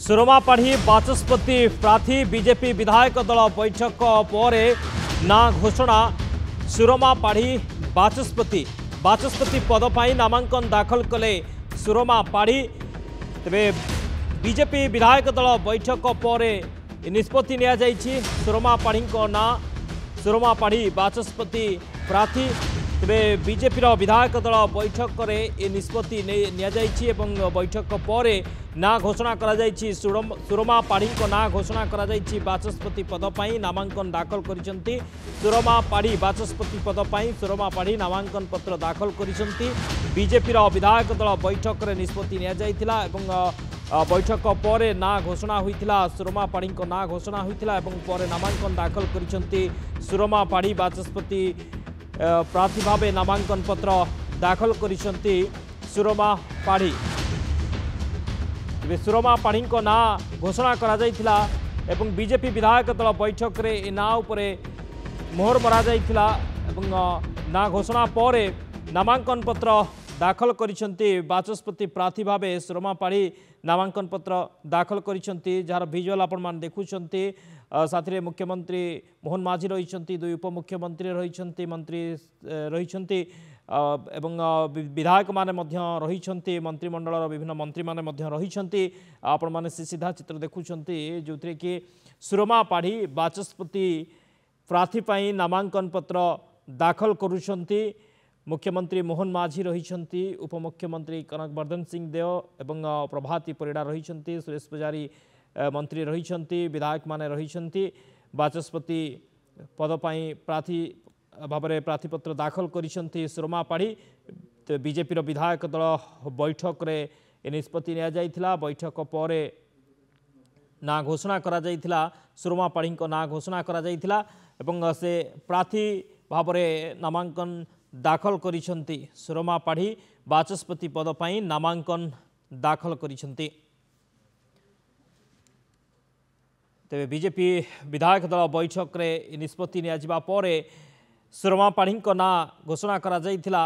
सुरमा पाढ़ी बाचस्पति प्रार्थी बीजेपी विधायक दल बैठक पर ना घोषणा। सुरमा पाढ़ी बाचस्पति पद पर नामांकन दाखल कले सुरमा पाढ़ी। तेरे बीजेपी विधायक दल बैठक पर निष्पत्ति निया जाइछि। सुरमा पाढ़ी ना सुरमा पाढ़ी बाचस्पति प्रार्थी। तेरे बीजेपी विधायक दल बैठक में निष्पत्ति निया जाइछि एवं बैठक पर ना घोषणा करा जाइछि। सुरमा पाढ़ी ना घोषणा करा जाइछि। बाचस्पति पद पर नामांकन दाखल करिसेंती। सुरमा पाढ़ी बाचस्पति पद पर सुरमा पाढ़ी नामांकन पत्र दाखल करिसेंती। बीजेपी विधायक दल बैठक में निष्पत्ति निया जाइथिला एवं बैठक पर ना घोषणा होइथिला। सुरमा पाढ़ी ना घोषणा होइथिला एवं पर नामांकन दाखल करिसेंती। सुरमा पाढ़ी बाचस्पति प्रार्थी भावे नामांकन पत्र दाखल करिसेंती। सुरमा पाढ़ी सुरमा पाढ़ी ना घोषणा करा जाइथिला एवं बीजेपी विधायक दल बैठक रे ना उपरे मोहर मरा जाइथिला एवं ना घोषणा पर नामांकन पत्र दाखल करिसेंती। बाचस्पति प्रार्थी भावे सुरमा पाढ़ी नामांकन पत्र दाखल करिसेंती। जार विजुअल आपण मान देखुछंती। साथी मुख्यमंत्री मोहन माझी रही, दुई उपमुख्यमंत्री रही, मंत्री रही एवं विधायक माने मध्य रही, मंत्रिमंडल विभिन्न मंत्री माने मध्य रही। आपण माने सीधा चित्र देखुछंती जो कि सुरमा पाढ़ी बाचस्पति प्रार्थी पाई नामांकन पत्र दाखल करुछंती। मुख्यमंत्री मोहन माझी रही, उपमुख्यमंत्री कनकवर्धन सिंह देव एवं प्रभाती परिड़ा रही, सुरेश पुजारी मंत्री रही, विधायक माने रही। बाचस्पति पद पर प्रार्थी भाव में प्रार्थीपत्र दाखल करिसेंती सुरमा पाढ़ी। बीजेपी विधायक दल बैठक रे निष्पत्ति निया जाइथिला। बैठक पर ना घोषणा करा जाइथिला। सुरमा पाढ़ी ना घोषणा करा जाइथिला एवं से प्रार्थी भाव में नामांकन दाखल करिसेंती। सुरमा पाढ़ी बाचस्पति पद पर नामांकन दाखल करिसेंती। तेरे बीजेपी विधायक दल बैठक रे निष्पत्ति निया पर सुरमा पाढ़ी ना घोषणा करा जाइथिला।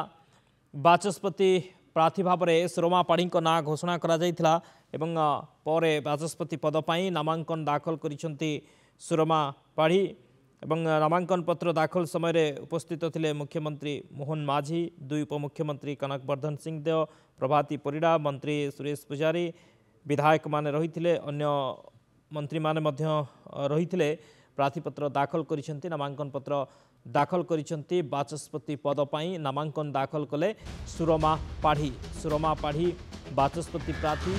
बाचस्पति प्रार्थी भाव में सुरमा पाढ़ी ना घोषणा करा जाइथिला एवं पर बाचस्पति पद पर नामांकन दाखल करिसेंती सुरमा पाढ़ी। एवं नामांकन पत्र दाखल समय उपस्थित थिले मुख्यमंत्री मोहन माझी, दुई उपमुख्यमंत्री कनकवर्धन सिंह देव, प्रभाती परिड़ा, मंत्री सुरेश पुजारी, विधायक माने रही, अन्य मंत्री माने मध्य रही। प्रार्थीपत्र दाखल करिसेंती। नामांकन पत्र दाखल करिसेंती। बाचस्पति पद पर नामांकन दाखल कले सुरमा पाढ़ी। सुरमा पाढ़ी बाचस्पति प्रार्थी